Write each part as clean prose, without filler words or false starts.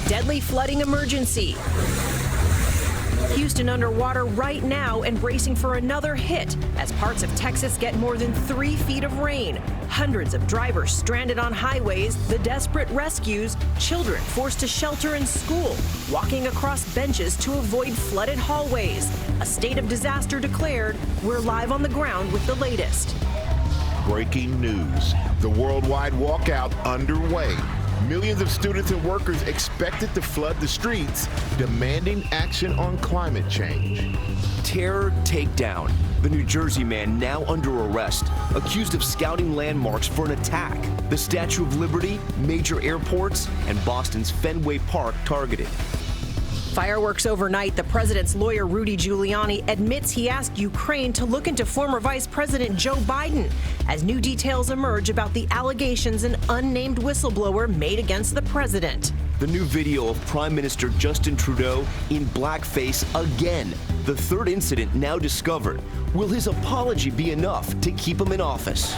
Deadly flooding emergency. Houston underwater right now and bracing for another hit as parts of Texas get more than 3 feet of rain. Hundreds of drivers stranded on highways, the desperate rescues, children forced to shelter in school, walking across benches to avoid flooded hallways. A state of disaster declared. We're live on the ground with the latest. Breaking news. The worldwide walkout underway. Millions of students and workers expected to flood the streets, demanding action on climate change. Terror takedown. The New Jersey man now under arrest, accused of scouting landmarks for an attack. The Statue of Liberty, major airports, and Boston's Fenway Park targeted. Fireworks overnight. The president's lawyer, Rudy Giuliani, admits he asked Ukraine to look into former Vice President Joe Biden as new details emerge about the allegations an unnamed whistleblower made against the president. The new video of Prime Minister Justin Trudeau in blackface again. The third incident now discovered. Will his apology be enough to keep him in office?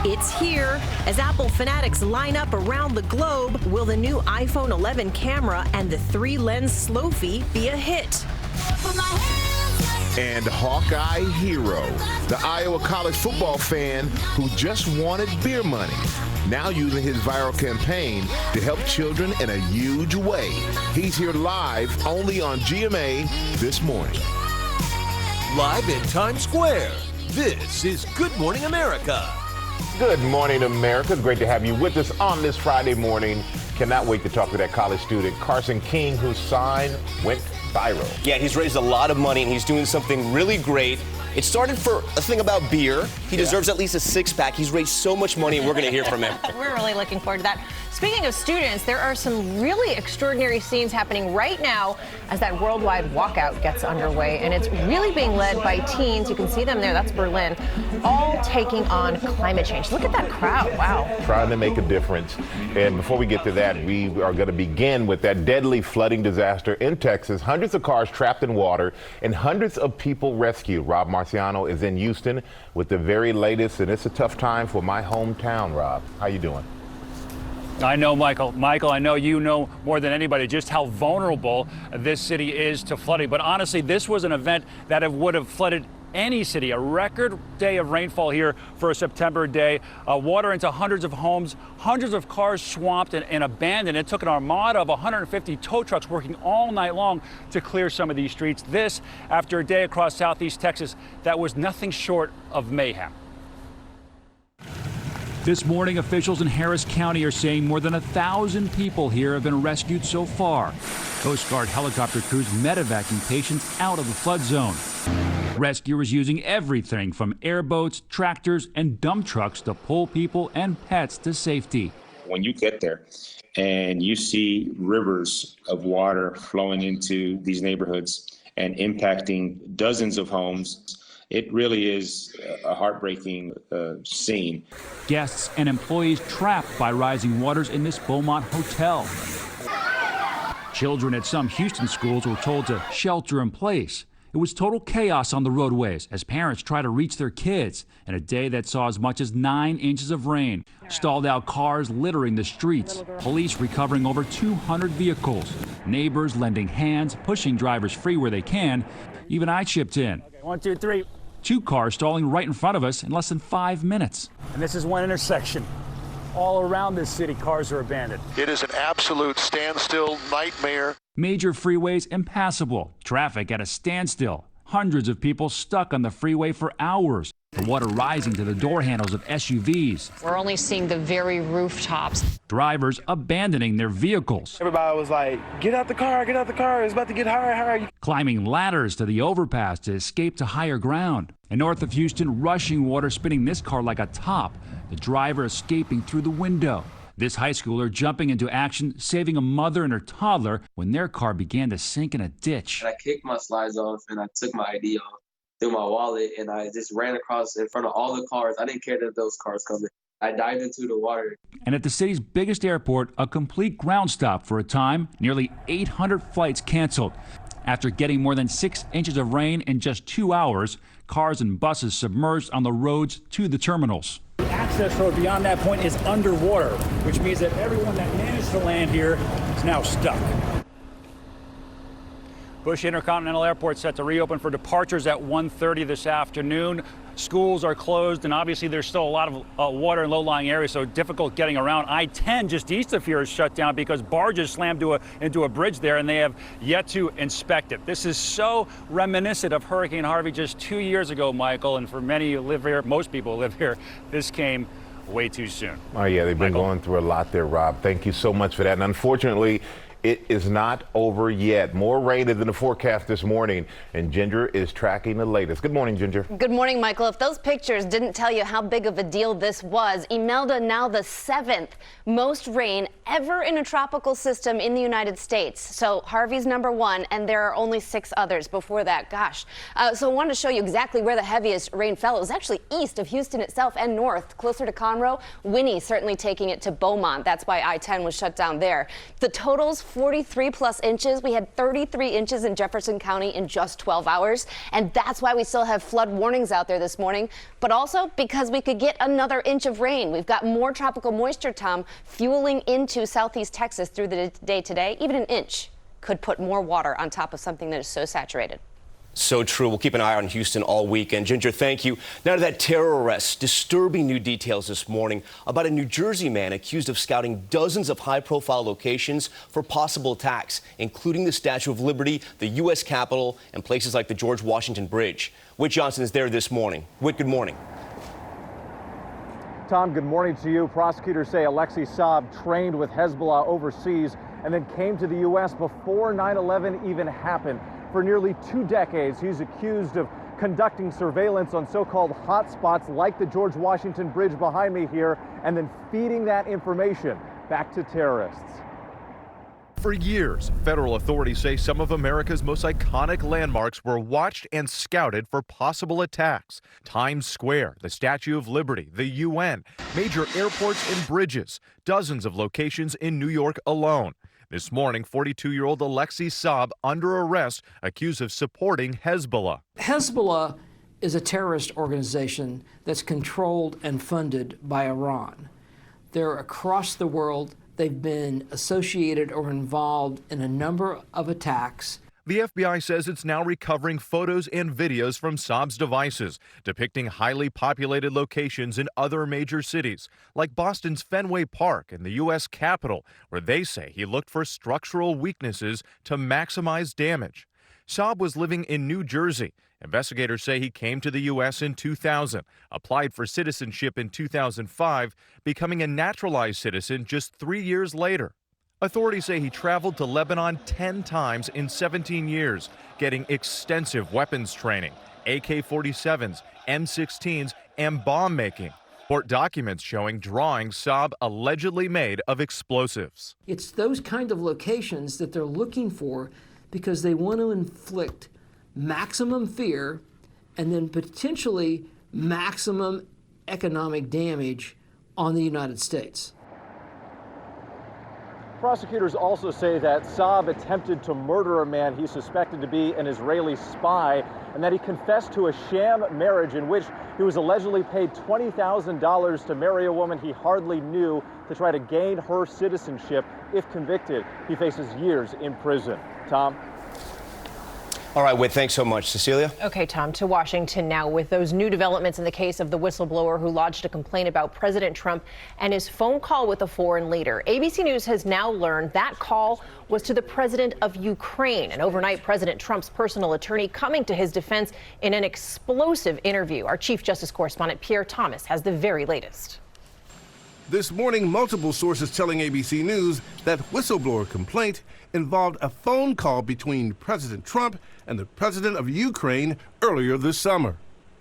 It's here. As Apple fanatics line up around the globe, will the new iPhone 11 camera and the 3-lens Slow-Fi be a hit? And Hawkeye Hero, the Iowa college football fan who just wanted beer money, now using his viral campaign to help children in a huge way. He's here live only on GMA this morning. Live in Times Square, this is Good Morning America. Good morning, America. Great to have you with us on this Friday morning. Cannot wait to talk to that college student, Carson King, whose sign went viral. Yeah, he's raised a lot of money and he's doing something really great. It started for a thing about beer. He deserves at least a 6-pack. He's raised so much money and we're going to hear from him. We're really looking forward to that. Speaking of students, there are some really extraordinary scenes happening right now as that worldwide walkout gets underway. And it's really being led by teens. You can see them there. That's Berlin. All taking on climate change. Look at that crowd. Wow. Trying to make a difference. And before we get to that, we are going to begin with that deadly flooding disaster in Texas. Hundreds of cars trapped in water and hundreds of people rescued. Rob Marciano is in Houston with the very latest, and it's a tough time for my hometown. Rob, how you doing? I know, Michael. Michael, I know you know more than anybody just how vulnerable this city is to flooding. But honestly, this was an event that would have flooded any city. A record day of rainfall here for a September day. Water into hundreds of homes, hundreds of cars swamped and abandoned. It took an armada of 150 tow trucks working all night long to clear some of these streets. This after a day across southeast Texas that was nothing short of mayhem. This morning, officials in Harris County are saying more than 1,000 people here have been rescued so far. Coast Guard helicopter crews medevacuing patients out of the flood zone. Rescuers using everything from airboats, tractors, and dump trucks to pull people and pets to safety. When you get there and you see rivers of water flowing into these neighborhoods and impacting dozens of homes, it really is a heartbreaking scene. Guests and employees trapped by rising waters in this Beaumont hotel. Children at some Houston schools were told to shelter in place. It was total chaos on the roadways as parents try to reach their kids in a day that saw as much as 9 inches of rain. Stalled out cars littering the streets. Police recovering over 200 vehicles. Neighbors lending hands, pushing drivers free where they can. Even I chipped in. 1, 2, 3. 2 cars stalling right in front of us in less than 5 minutes. And this is one intersection. All around this city, cars are abandoned. It is an absolute standstill nightmare. Major freeways impassable. Traffic at a standstill. Hundreds of people stuck on the freeway for hours. The water rising to the door handles of SUVs. We're only seeing the very rooftops. Drivers abandoning their vehicles. Everybody was like, get out the car, it's about to get higher. Climbing ladders to the overpass to escape to higher ground. And north of Houston, rushing water spinning this car like a top. The driver escaping through the window. This high schooler jumping into action, saving a mother and her toddler when their car began to sink in a ditch. I kicked my slides off and I took my ID off, threw my wallet, and I just ran across in front of all the cars. I didn't care that those cars coming. I dived into the water. And at the city's biggest airport, a complete ground stop for a time, nearly 800 flights canceled. After getting more than 6 inches of rain in just 2 hours, cars and buses submerged on the roads to the terminals. The access road beyond that point is underwater, which means that everyone that managed to land here is now stuck. Bush Intercontinental Airport set to reopen for departures at 1:30 this afternoon. Schools are closed, and obviously there's still a lot of water in low-lying areas, so difficult getting around. I-10 just east of here is shut down because barges slammed into a bridge there, and they have yet to inspect it. This is so reminiscent of Hurricane Harvey just 2 years ago, Michael, and for many who live here, most people who live here, this came way too soon. Oh, yeah, they've been going through a lot there, Rob. Thank you so much for that. And unfortunately, it is not over yet. More rain is in the forecast this morning, and Ginger is tracking the latest. Good morning, Ginger. Good morning, Michael. If those pictures didn't tell you how big of a deal this was, Imelda now the 7th most rain ever in a tropical system in the United States. So Harvey's #1, and there are only 6 others before that. Gosh. So I wanted to show you exactly where the heaviest rain fell. It was actually east of Houston itself and north, closer to Conroe. Winnie certainly taking it to Beaumont. That's why I-10 was shut down there. The totals, 43 plus inches. We had 33 inches in Jefferson County in just 12 hours. And that's why we still have flood warnings out there this morning. But also because we could get another inch of rain. We've got more tropical moisture, Tom, fueling into southeast Texas through the day today. Even an inch could put more water on top of something that is so saturated. So true. We'll keep an eye on Houston all weekend. Ginger, thank you. Now to that terror arrest. Disturbing new details this morning about a New Jersey man accused of scouting dozens of high-profile locations for possible attacks, including the Statue of Liberty, the U.S. Capitol, and places like the George Washington Bridge. Whit Johnson is there this morning. Whit, good morning. Tom, good morning to you. Prosecutors say Alexei Saab trained with Hezbollah overseas and then came to the U.S. before 9/11 even happened. For nearly 2 decades, he's accused of conducting surveillance on so-called hotspots like the George Washington Bridge behind me here, and then feeding that information back to terrorists. For years, federal authorities say some of America's most iconic landmarks were watched and scouted for possible attacks. Times Square, the Statue of Liberty, the UN, major airports and bridges, dozens of locations in New York alone. This morning, 42-year-old Alexei Saab under arrest, accused of supporting Hezbollah. Hezbollah is a terrorist organization that's controlled and funded by Iran. They're across the world. They've been associated or involved in a number of attacks. The FBI says it's now recovering photos and videos from Saab's devices depicting highly populated locations in other major cities, like Boston's Fenway Park and the U.S. Capitol, where they say he looked for structural weaknesses to maximize damage. Saab was living in New Jersey. Investigators say he came to the U.S. in 2000, applied for citizenship in 2005, becoming a naturalized citizen just 3 years later. Authorities say he traveled to Lebanon 10 times in 17 years, getting extensive weapons training, AK-47s, M16s, and bomb making. Court documents showing drawings Saab allegedly made of explosives. It's those kind of locations that they're looking for because they want to inflict maximum fear and then potentially maximum economic damage on the United States. Prosecutors also say that Saab attempted to murder a man he suspected to be an Israeli spy, and that he confessed to a sham marriage in which he was allegedly paid $20,000 to marry a woman he hardly knew to try to gain her citizenship. If convicted, he faces years in prison. Tom? All right, Whit, thanks so much. Cecilia? Okay, Tom, to Washington now with those new developments in the case of the whistleblower who lodged a complaint about President Trump and his phone call with a foreign leader. ABC News has now learned that call was to the president of Ukraine. And overnight, President Trump's personal attorney coming to his defense in an explosive interview. Our Chief Justice correspondent Pierre Thomas has the very latest. This morning, multiple sources telling ABC News that whistleblower complaint involved a phone call between President Trump and the president of Ukraine earlier this summer.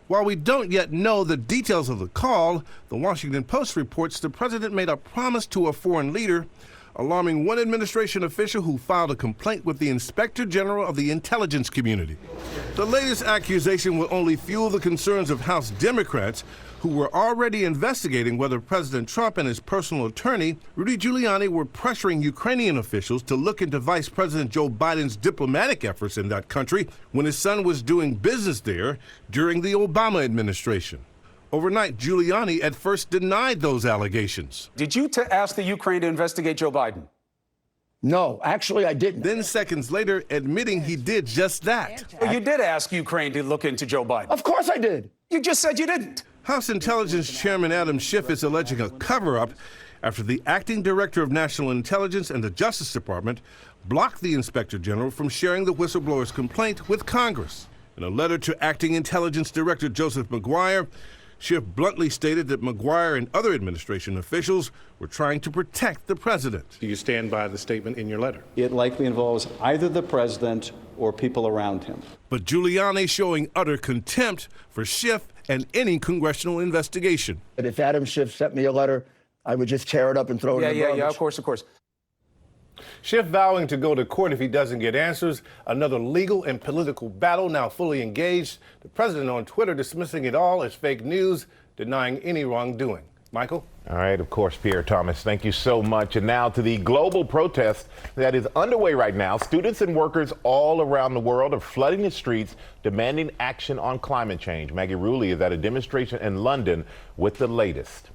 While we don't yet know the details of the call, the Washington Post reports the president made a promise to a foreign leader, alarming one administration official who filed a complaint with the Inspector General of the intelligence community. The latest accusation will only fuel the concerns of House Democrats, who were already investigating whether President Trump and his personal attorney, Rudy Giuliani, were pressuring Ukrainian officials to look into Vice President Joe Biden's diplomatic efforts in that country when his son was doing business there during the Obama administration. Overnight, Giuliani at first denied those allegations. Did you ask the Ukraine to investigate Joe Biden? No, actually, I didn't. Then seconds later, admitting he did just that. Well, you did ask Ukraine to look into Joe Biden. Of course I did. You just said you didn't. House Intelligence Chairman Adam Schiff is alleging a cover-up after the acting director of National Intelligence and the Justice Department blocked the Inspector General from sharing the whistleblower's complaint with Congress. In a letter to Acting Intelligence Director Joseph McGuire, Schiff bluntly stated that McGuire and other administration officials were trying to protect the president. Do you stand by the statement in your letter? It likely involves either the president or people around him. But Giuliani showing utter contempt for Schiff and any congressional investigation. But if Adam Schiff sent me a letter, I would just tear it up and throw it in the garbage. Yeah, of course. Schiff vowing to go to court if he doesn't get answers. Another legal and political battle now fully engaged. The president on Twitter dismissing it all as fake news, denying any wrongdoing. Michael? All right, of course, Pierre Thomas, thank you so much. And now to the global protest that is underway right now. Students and workers all around the world are flooding the streets, demanding action on climate change. Maggie Rulli is at a demonstration in London with the latest.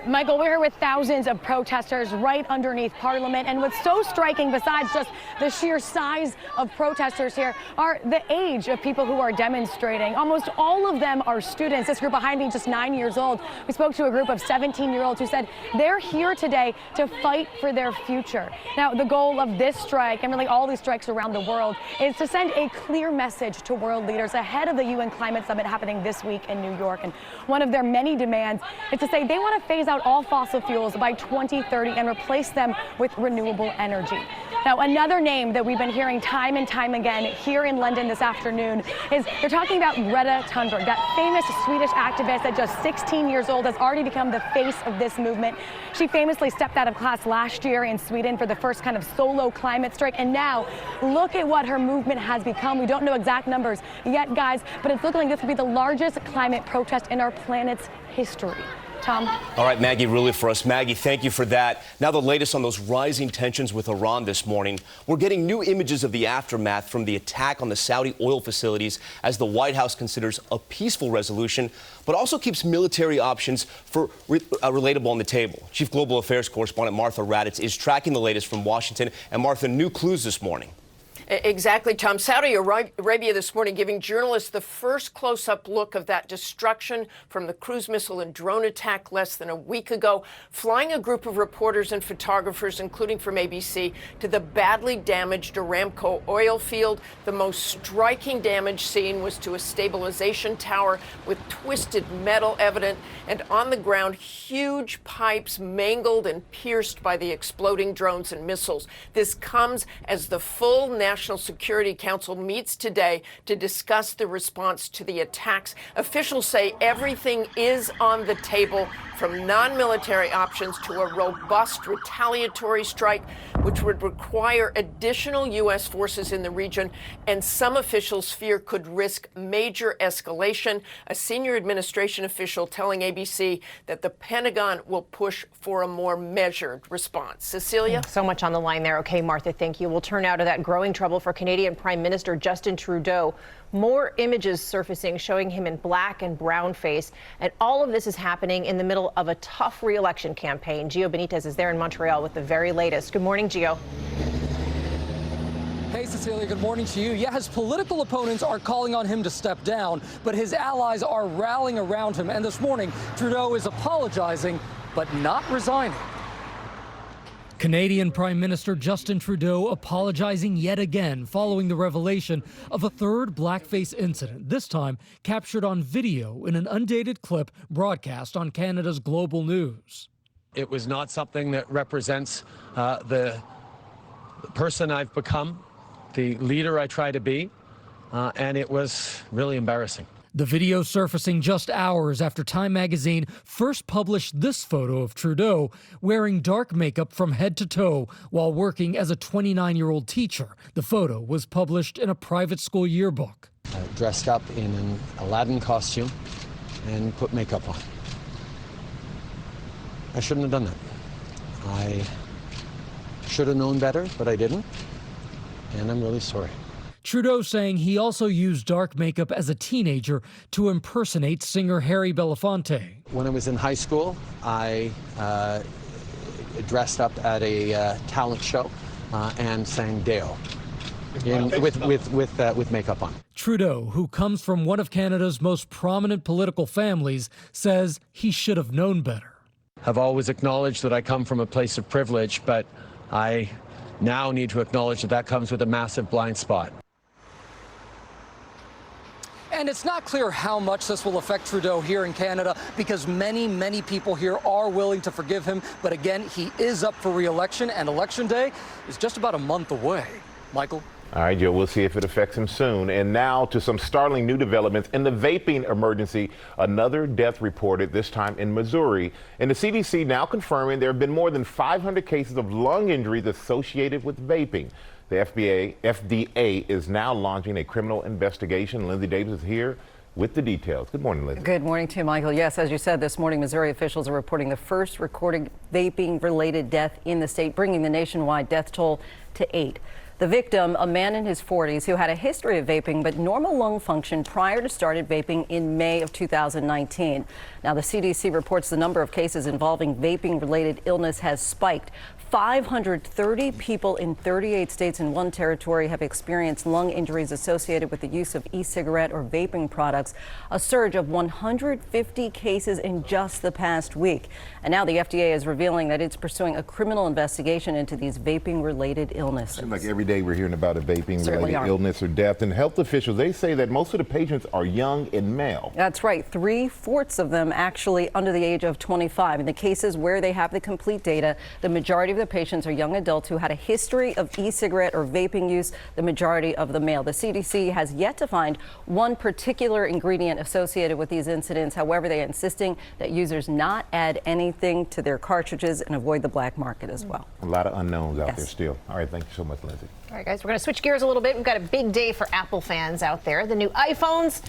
Michael, we're here with thousands of protesters right underneath Parliament. And what's so striking, besides just the sheer size of protesters here, are the age of people who are demonstrating. Almost all of them are students. This group behind me, just 9 years old. We spoke to a group of 17-year-olds who said they're here today to fight for their future. Now, the goal of this strike, and really all these strikes around the world, is to send a clear message to world leaders ahead of the UN Climate Summit happening this week in New York. And one of their many demands is to say they want to phase out all fossil fuels by 2030 and replace them with renewable energy. Now, another name that we've been hearing time and time again here in London this afternoon is they're talking about Greta Thunberg, that famous Swedish activist at just 16 years old has already become the face of this movement. She famously stepped out of class last year in Sweden for the first kind of solo climate strike. And now look at what her movement has become. We don't know exact numbers yet, guys, but it's looking like this will be the largest climate protest in our planet's history. Tom? All right, Maggie Rulli for us. Maggie, thank you for that. Now the latest on those rising tensions with Iran this morning. We're getting new images of the aftermath from the attack on the Saudi oil facilities as the White House considers a peaceful resolution, but also keeps military options for relatable on the table. Chief Global Affairs Correspondent Martha Raddatz is tracking the latest from Washington. And Martha, new clues this morning. Exactly, Tom. Saudi Arabia this morning giving journalists the first close-up look of that destruction from the cruise missile and drone attack less than a week ago, flying a group of reporters and photographers, including from ABC, to the badly damaged Aramco oil field. The most striking damage seen was to a stabilization tower with twisted metal evident, and on the ground, huge pipes mangled and pierced by the exploding drones and missiles. This comes as the full National Security Council meets today to discuss the response to the attacks. Officials say everything is on the table, from non-military options to a robust retaliatory strike, which would require additional U.S. forces in the region, and some officials fear could risk major escalation. A senior administration official telling ABC that the Pentagon will push for a more measured response. Cecilia? So much on the line there. Okay, Martha, thank you. We'll turn now to that growing trouble for Canadian Prime Minister Justin Trudeau. More images surfacing showing him in black and brown face. And all of this is happening in the middle of a tough re-election campaign. Gio Benitez is there in Montreal with the very latest. Good morning, Gio. Hey, Cecilia, good morning to you. Yeah, his political opponents are calling on him to step down, but his allies are rallying around him. And this morning, Trudeau is apologizing, but not resigning. Canadian Prime Minister Justin Trudeau apologizing yet again following the revelation of a third blackface incident, this time captured on video in an undated clip broadcast on Canada's Global News. It was not something that represents the person I've become, the leader I try to be, and it was really embarrassing. The video surfacing just hours after Time magazine first published this photo of Trudeau wearing dark makeup from head to toe while working as a 29-year-old teacher. The photo was published in a private school yearbook. Dressed up in an Aladdin costume and put makeup on. I shouldn't have done that. I should have known better, but I didn't, and I'm really sorry. Trudeau saying he also used dark makeup as a teenager to impersonate singer Harry Belafonte. When I was in high school, I dressed up at a talent show and sang Deo with makeup on. Trudeau, who comes from one of Canada's most prominent political families, says he should have known better. I've always acknowledged that I come from a place of privilege, but I now need to acknowledge that that comes with a massive blind spot. And it's not clear how much this will affect Trudeau here in Canada because many people here are willing to forgive him. But again, he is up for re-election, and Election Day is just about a month away. Michael? All right, Joe, we'll see if it affects him soon. And now to some startling new developments in the vaping emergency. Another death reported, this time in Missouri. And the CDC now confirming there have been more than 500 cases of lung injuries associated with vaping. The FDA is now launching a criminal investigation. Lindsay Davis is here with the details. Good morning, Lindsay. Good morning to you, Michael. Yes, as you said, this morning, Missouri officials are reporting the first recorded vaping-related death in the state, bringing the nationwide death toll to 8. The victim, a man in his 40s who had a history of vaping but normal lung function prior to started vaping in May of 2019. Now, the CDC reports the number of cases involving vaping-related illness has spiked. 530 people in 38 states and 1 territory have experienced lung injuries associated with the use of e-cigarette or vaping products, a surge of 150 cases in just the past week. And now the FDA is revealing that it's pursuing a criminal investigation into these vaping-related illnesses. Seems like every day we're hearing about a vaping-related illness or death. And health officials, they say that most of the patients are young and male. That's right. 3/4 of them actually under the age of 25. In the cases where they have the complete data, the majority of the patients are young adults who had a history of e-cigarette or vaping use, the majority of the male. The CDC has yet to find one particular ingredient associated with these incidents. However, they are insisting that users not add anything to their cartridges and avoid the black market as well. A lot of unknowns out there still. All right, thank you so much, Lindsay. All right, guys, we're going to switch gears a little bit. We've got a big day for Apple fans out there. The new iPhones,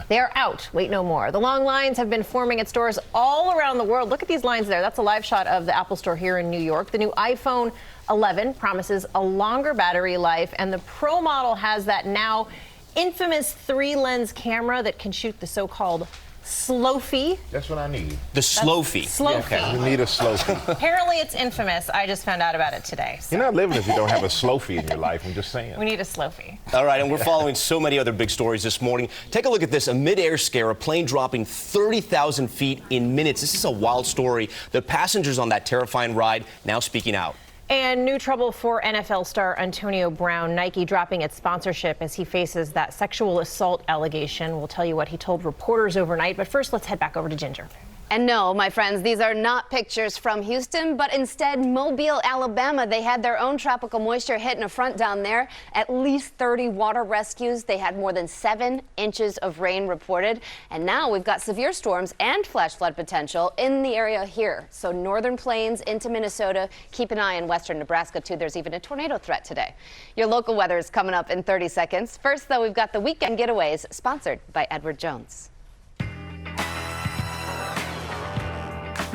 they're out. Wait no more. The long lines have been forming at stores all around the world. Look at these lines there. That's a live shot of the Apple store here in New York. The new iPhone 11 promises a longer battery life, and the Pro model has that now infamous 3-lens camera that can shoot the so-called Slow-fee. That's what I need. The slow-fee. Slow-fee. You need a slow-fee. Apparently it's infamous. I just found out about it today. So. You're not living if you don't have a slow-fee in your life. I'm just saying. We need a slow-fee. All right, and we're following so many other big stories this morning. Take a look at this, a mid-air scare, a plane dropping 30,000 feet in minutes. This is a wild story. The passengers on that terrifying ride now speaking out. And new trouble for NFL star Antonio Brown. Nike dropping its sponsorship as he faces that sexual assault allegation. We'll tell you what he told reporters overnight. But first, let's head back over to Ginger. And no, my friends, these are not pictures from Houston, but instead Mobile, Alabama. They had their own tropical moisture hit in a front down there. At least 30 water rescues. They had more than 7 inches of rain reported. And now we've got severe storms and flash flood potential in the area here. So northern plains into Minnesota. Keep an eye in western Nebraska, too. There's even a tornado threat today. Your local weather is coming up in 30 seconds. First, though, we've got the weekend getaways, sponsored by Edward Jones.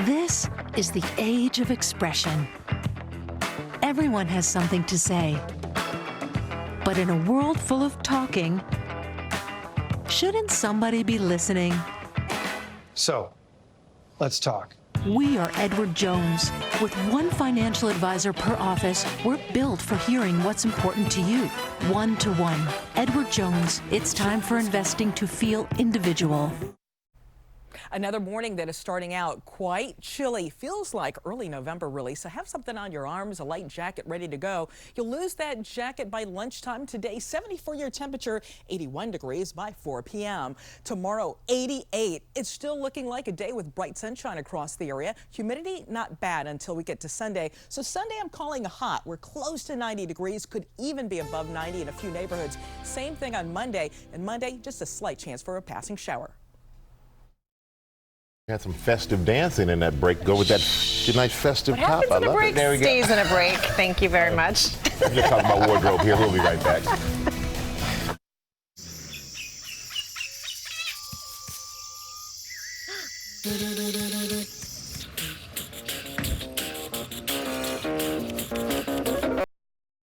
This is the age of expression. Everyone has something to say. But in a world full of talking, shouldn't somebody be listening? So, let's talk. We are Edward Jones. With one financial advisor per office, we're built for hearing what's important to you. One-to-one. Edward Jones. It's time for investing to feel individual. Another morning that is starting out quite chilly. Feels like early November, really. So have something on your arms, a light jacket ready to go. You'll lose that jacket by lunchtime today. 74 your temperature, 81 degrees by 4 p.m. Tomorrow, 88. It's still looking like a day with bright sunshine across the area. Humidity, not bad until we get to Sunday. So Sunday, I'm calling hot. We're close to 90 degrees, could even be above 90 in a few neighborhoods. Same thing on Monday. And Monday, just a slight chance for a passing shower. Had some festive dancing in that break. Go with that nice festive What top. happens in a break There we go. stays in a break. Thank you very much. I'm just talking about wardrobe here. We'll be right back.